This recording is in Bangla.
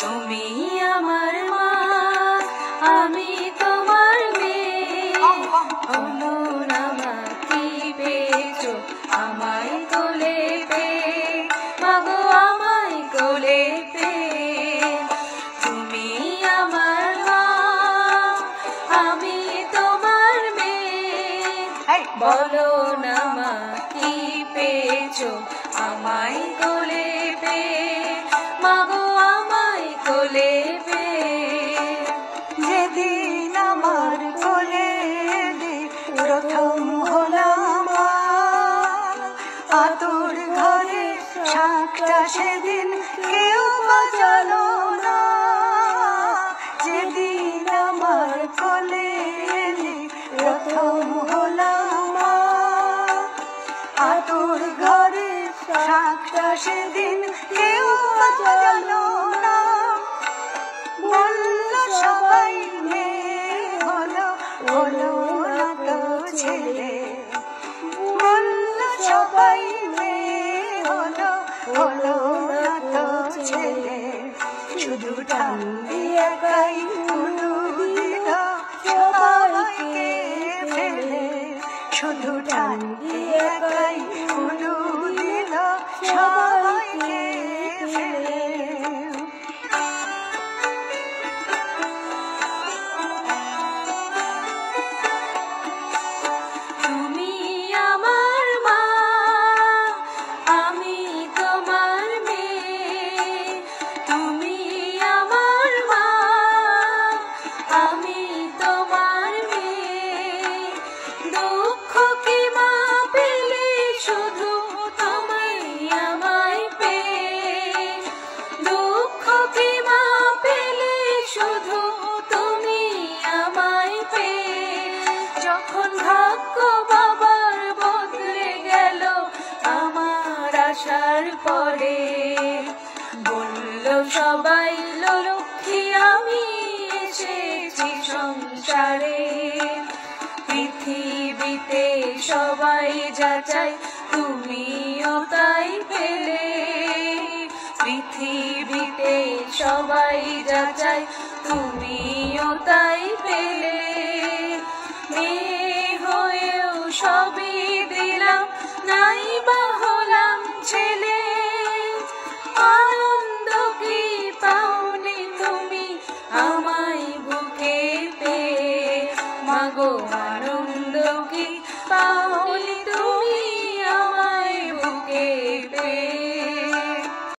তুমি আমার মা, আমি তোমার মেয়ে। বলো না মা কি পেয়েছো আমায় কোলে পেয়ে, মাগো আমায় কোলে পেয়ে। তুমি আমার মা, আমি তোমার মেয়ে। বলো না মা কি পেয়েছো আমায় কোলে পেয়ে, মাগো আমায় কোলে পেয়ে। যেদিন আমার কোলে প্রথম হলাম আতর ঘরে শাকটা, সেদিন কেউ বাজালো না। যেদিন আমার কোলে প্রথম হলাম আতর ঘরে শাকটা, সেদিন কেউ বাজালো না। বলল সবাই মেয়ে হলো, হলো না তো ছেলে। বলল সবাই মেয়ে হলো, হলো না তো ছেলে। শুধু ঠান্ডি একাই উলু দিল সবাইকে ফেলে। শুধু ঠান্ডি একাই উলু দিল সবাইকে ফেলে। তুমি আমার মা, আমি তোমার মেয়ে। তুমি আমার মা, আমি তোমার মেয়ে। দুঃখ কি মা পেলে শুধু তোমায় আমায় পেয়ে। দুঃখ কি মা পেলে শুধু তুমি আমায় পেয়ে। যখন ভাগ্য বাবার বদলে গেল আমার আসার পরে, বলল সবাই লক্ষ্মী আমি এসেছি সংসারে। পৃথিবীতে সবাই যা চাই তুমিও তাই পেলে। পৃথিবীতে সবাই যা চাই তুমিও তাই পেলে। মেয়ে হয়েও সবই দিলাম, নাই বা